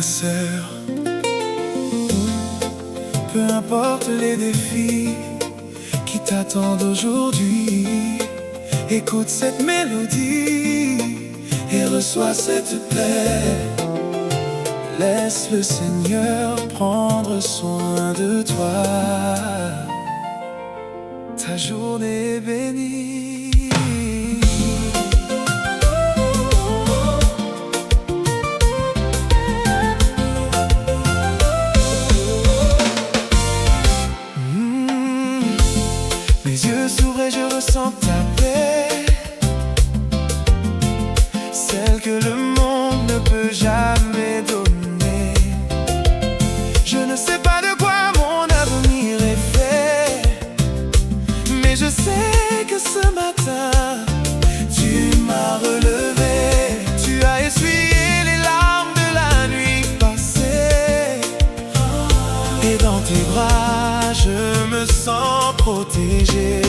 sœur, peu importe les défis qui t'attendent aujourd'hui, écoute cette mélodie et reçois cette paix. Laisse le Seigneur prendre soin de toi. Ta journée est bénie. Mes yeux s'ouvrent et je ressens ta paix, celle que le monde ne peut jamais donner. Je ne sais pas de quoi mon avenir est fait, mais je sais que ce matin tu m'as relevé. Tu as essuyé les larmes de la nuit passée, et dans tes bras je me sens protégé.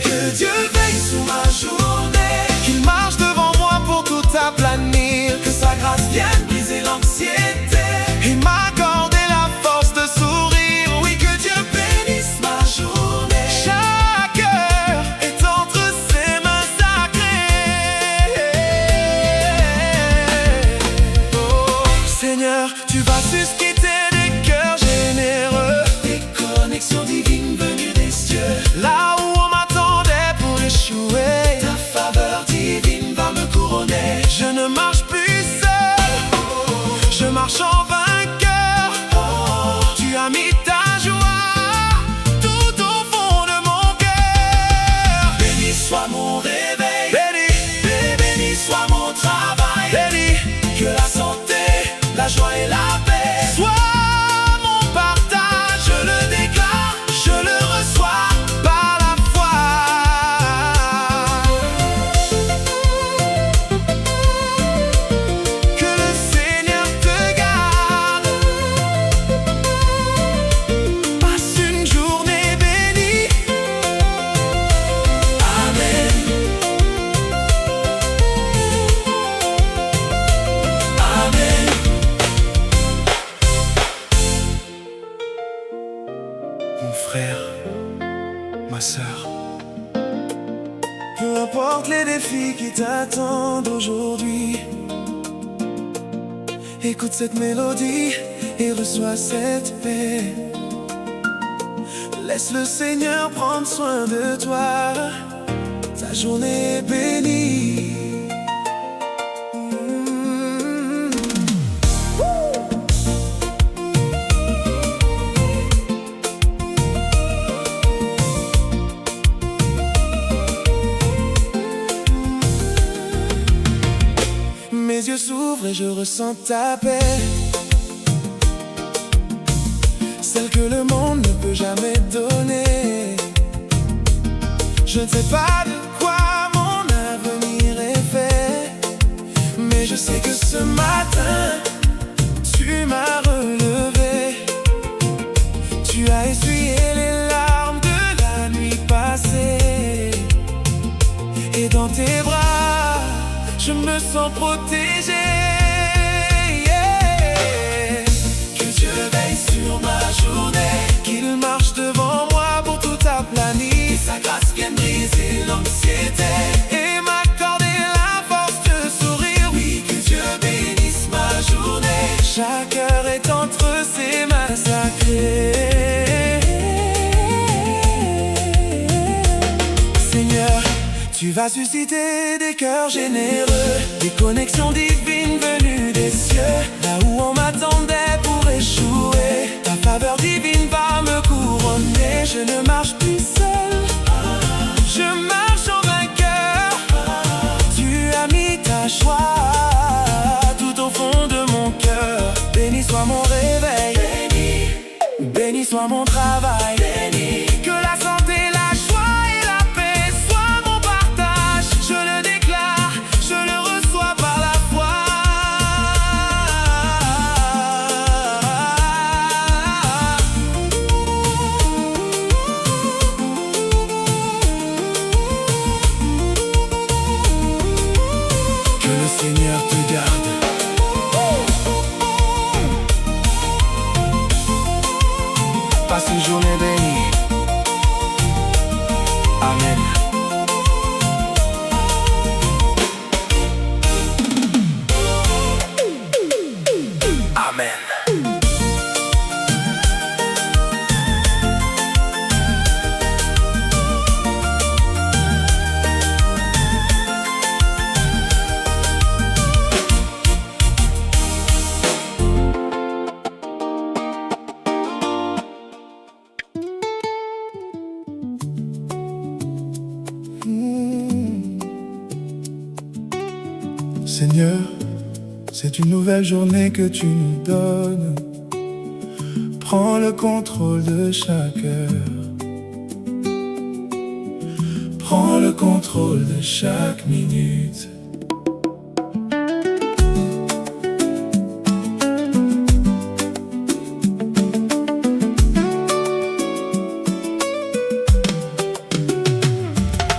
Que Dieu veille sur ma journée, qu'il marche devant moi pour tout aplanir, que sa grâce vienne briser l'anxiété et m'accorder la force de sourire. Oui, que Dieu bénisse ma journée. Chaque heure est entre ses mains sacrées. Oh Seigneur, tu vas susciter des cœurs généreux, des connexions divines venues des cieux. Là où on m'attendait pour échouer, ta faveur divine va me couronner. Je ne marche plus seul, je marche en vainqueur. Tu as mis ta joie tout au fond de mon cœur. Béni soit mon réveil, béni soit mon travail, béni que la santé, la joie et la paix soient mon partage. Je le déclare, je le reçois par la foi. Que le Seigneur te garde, passe une journée bénie. Amen. Amen. Mon frère, ma sœur, peu importe les défis qui t'attendent aujourd'hui, écoute cette mélodie et reçois cette paix. Laisse le Seigneur prendre soin de toi. Ta journée est bénie. Mes yeux s'ouvrent et je ressens ta paix, celle que le monde ne peut jamais donner. Je ne sais pas de quoi mon avenir est fait, mais je sais que ce matin tu m'as relevé. Tu as essuyé les larmes de la nuit passée, et dans tes bras je me sens protégé. Yeah. Que Dieu veille sur ma journée, qu'il marche devant moi pour tout aplanir, que sa grâce vienne briser l'anxiété et m'accorder la force de sourire. Oui, que Dieu bénisse ma journée. Chaque heure est entre ses mains sacrées. Seigneur, tu vas susciter des cœurs généreux, des connexions divines venues des cieux. Là où on m'attendait pour échouer, ta faveur divine va me couronner. Je ne marche plus seul, je marche en vainqueur. Tu as mis ta joie tout au fond de mon cœur. Béni soit mon réveil, béni soit mon travail, béni que la santé, la joie et la paix soient mon partage. Je le déclare, je le reçois par la foi. Que le Seigneur te garde, passe une journée bénie. Amen. Amen. Seigneur, c'est une nouvelle journée que tu nous donnes. Prends le contrôle de chaque heure. Prends le contrôle de chaque minute.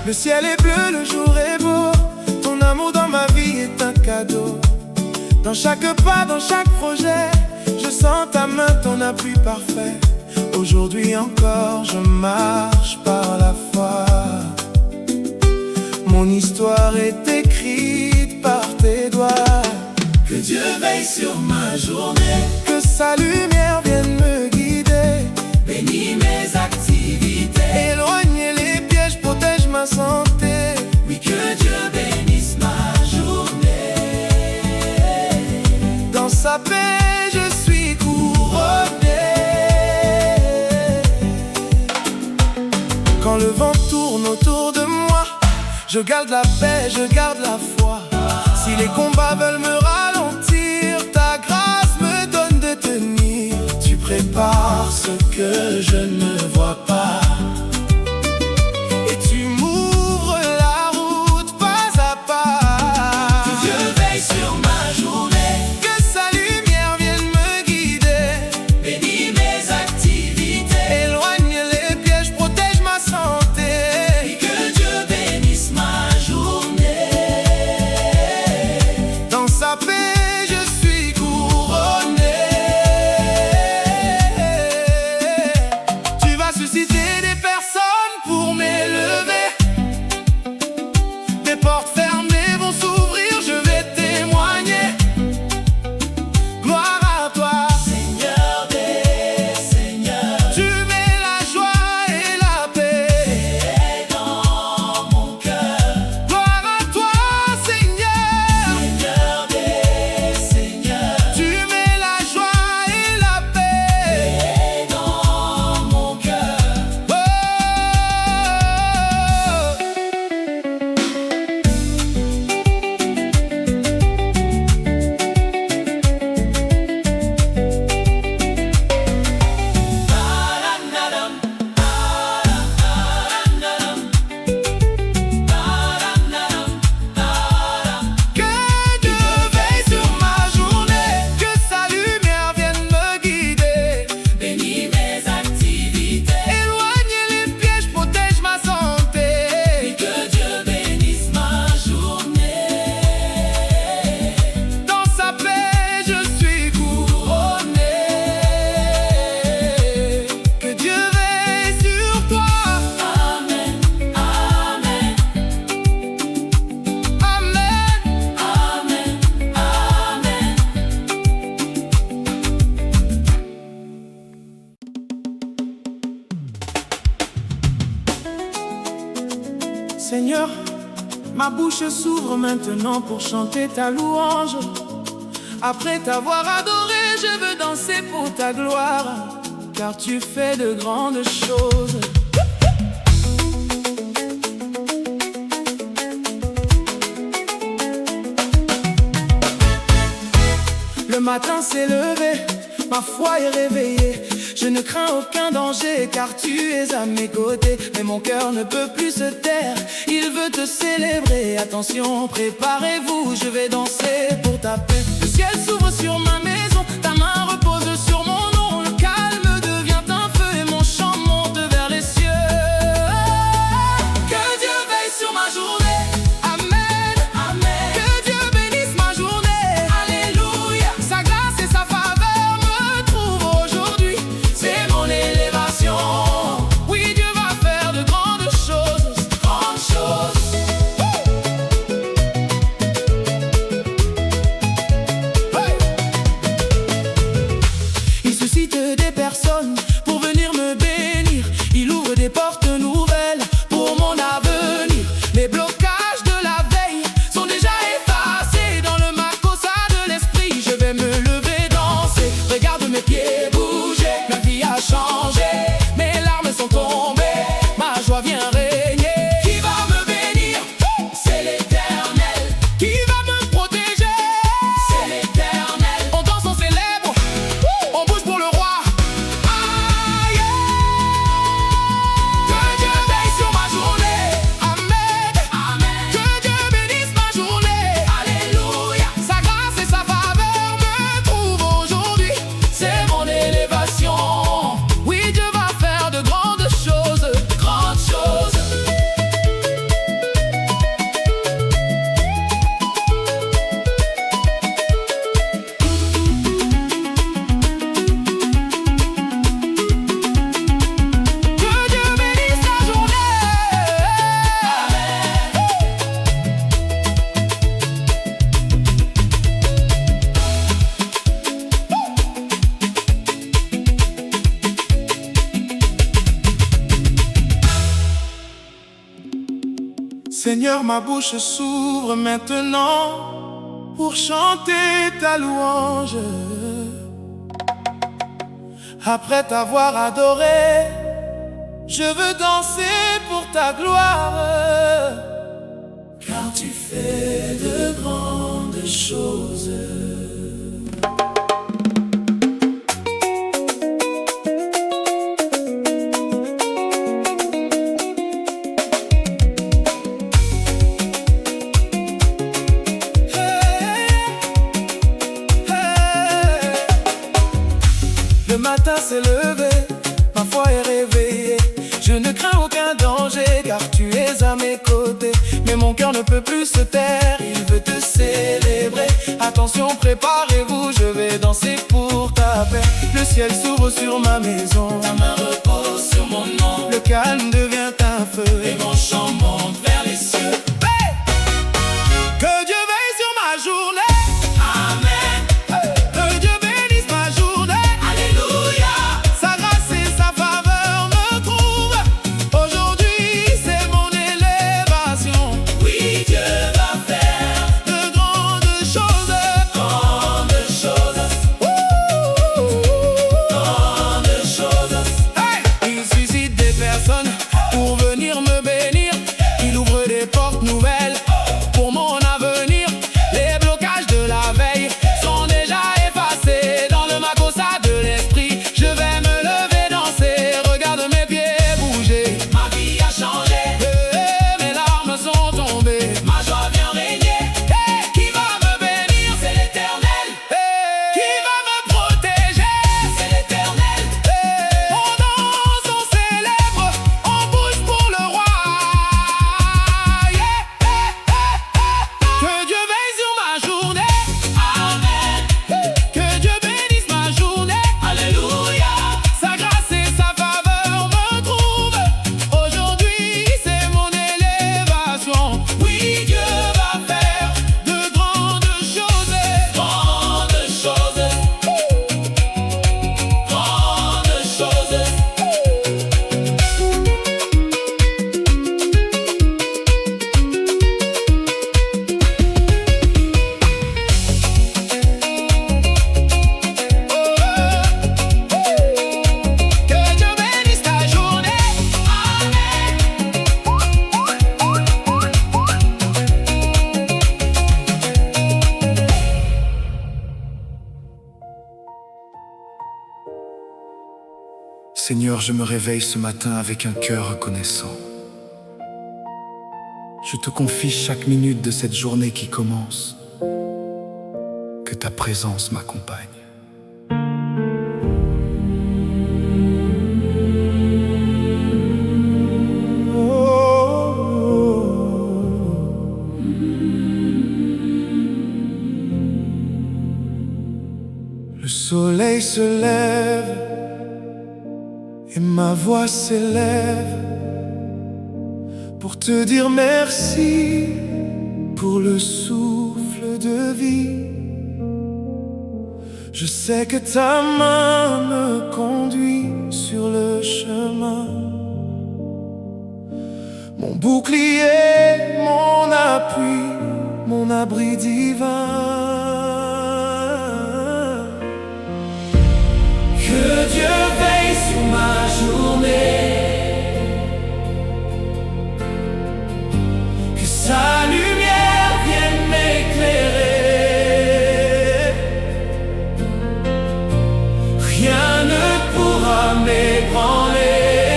Le ciel est bleu, le jour est beau. Ton amour dans ma vie est un cadeau. Dans chaque pas, dans chaque projet, je sens ta main, ton appui parfait. Aujourd'hui encore, je marche par la foi. Mon histoire est écrite par tes doigts. Que Dieu veille sur ma journée, que sa lumière vienne me guider. Bénis mes activités, éloigne les pièges, protège ma santé. Oui, que Dieu bénisse ma journée. Dans sa paix, je suis couronné. Quand le vent tourne autour de moi, je garde la paix, je garde la foi. Si les combats veulent me ralentir, ta grâce me donne de tenir. Tu prépares ce que je ne vois pas. Seigneur, ma bouche s'ouvre maintenant pour chanter ta louange. Après t'avoir adoré, je veux danser pour ta gloire, car tu fais de grandes choses. Le matin s'est levé, ma foi est réveillée. Je ne crains aucun danger car tu es à mes côtés. Mais mon cœur ne peut plus se taire, il veut te célébrer. Attention, préparez-vous, je vais danser pour ta paix. Le ciel s'ouvre sur ma maison, ta main repose sur mon nom. Le calme devient un feu et mon chant monte vers les cieux. Que Dieu veille sur ma journée, Amen, Amen. Que Dieu bénisse ma journée, Alléluia. Sa grâce et sa faveur me trouvent aujourd'hui, c'est mon élévation. personnes pour venir me bénir. Il ouvre des portes nouvelles pour mon avenir. Les blocages de la veille sont déjà effacés. Dans le makossa de l'esprit, je vais me lever, danser. Regarde mes pieds bouger, ma vie a changé. Mes larmes sont tombées, ma joie vient régner. Qui va me bénir? C'est l'Éternel. Qui va me protéger? C'est l'Éternel. On danse, on célèbre, on bouge pour le roi. Aïe! Que Dieu veille sur ma journée. Amen. Amen. Que Dieu bénisse ma journée. Alléluia. Sa grâce et sa faveur me trouvent aujourd'hui. C'est mon élévation. Oui, Dieu va faire de grandes choses. Grandes choses. Que Dieu bénisse ta journée. Seigneur, ma bouche s'ouvre maintenant pour chanter ta louange. Après t'avoir adoré, je veux danser pour ta gloire. Car tu fais de grandes choses. Le matin s'est levé, ma foi est réveillée. Je ne crains aucun danger car tu es à mes côtés. Mais mon cœur ne peut plus se taire, il veut te célébrer. Attention, préparez-vous, je vais danser pour ta paix. Le ciel s'ouvre sur ma maison, ta main repose sur mon nom. Le calme devient un feu et mon chant monte vers les cieux. Hey! Que Dieu veille sur ma journée. Pour venir me bénir, il ouvre des portes nouvelles pour mon avenir. Les blocages de la veille sont déjà effacés. Dans le makossa de l'esprit, je vais me lever, danser. Regarde mes pieds bouger, ma vie a changé. Mes larmes sont tombées, ma joie vient régner. Qui va me bénir? C'est l'Éternel. Qui va me protéger? C'est l'Éternel. On danse, on célèbre, on bouge pour le roi. Que Dieu veille sur ma journée. Amen. Que Dieu bénisse ma journée. Alléluia. Sa grâce et sa faveur me trouvent. Aujourd'hui, c'est mon élévation. Oui, Dieu va faire de grandes choses. Grandes choses. Grandes choses. Que Dieu bénisse ta journée. Amen. Seigneur, je me réveille ce matin avec un cœur reconnaissant. Je te confie chaque minute de cette journée qui commence. Que ta présence m'accompagne. Le soleil se lève et ma voix s'élève pour te dire merci pour le souffle de vie. Je sais que ta main me conduit sur le chemin. Mon bouclier, mon appui, mon abri divin. Que Dieu veille sur ma journée, que sa lumière vienne m'éclairer. Rien ne pourra m'ébranler,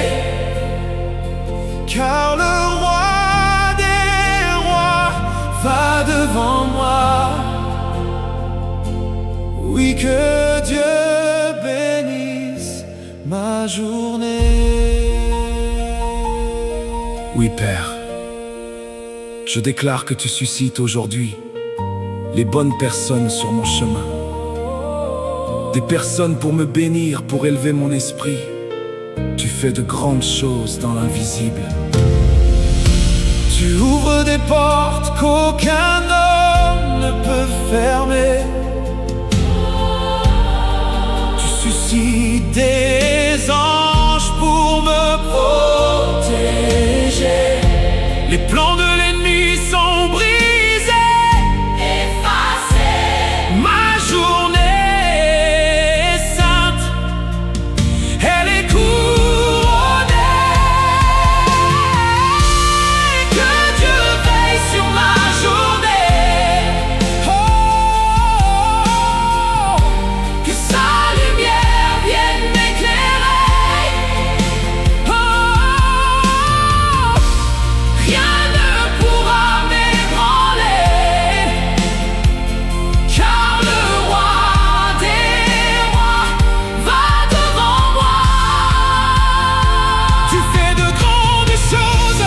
car le roi des rois va devant moi. Oui, que Dieu bénisse ma journée. Oui, Père, je déclare que tu suscites aujourd'hui les bonnes personnes sur mon chemin. Des personnes pour me bénir, pour élever mon esprit. Tu fais de grandes choses dans l'invisible. Tu ouvres des portes qu'aucun homme ne peut fermer. Tu suscites des anges pour me protéger. Les plans de l'ennemi sont brisés, effacés. Ma journée est sainte, elle est couronnée. Que Dieu veille sur ma journée. Oh, que sa lumière vienne m'éclairer. Oh, rien ne pourra m'ébranler, car le roi des rois va devant moi. Tu fais de grandes choses,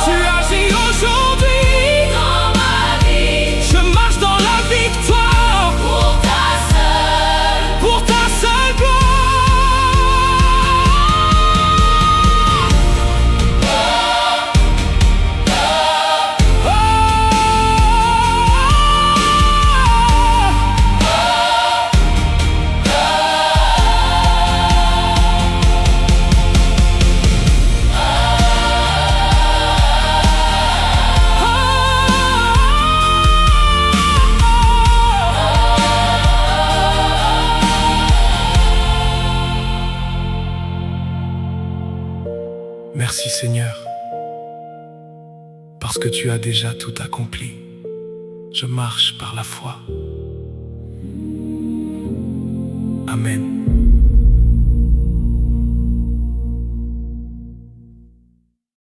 tu agis aujourd'hui dans ma vie. Je marche dans la victoire pour ta seule Merci Seigneur, parce que tu as déjà tout accompli. Je marche par la foi. Amen.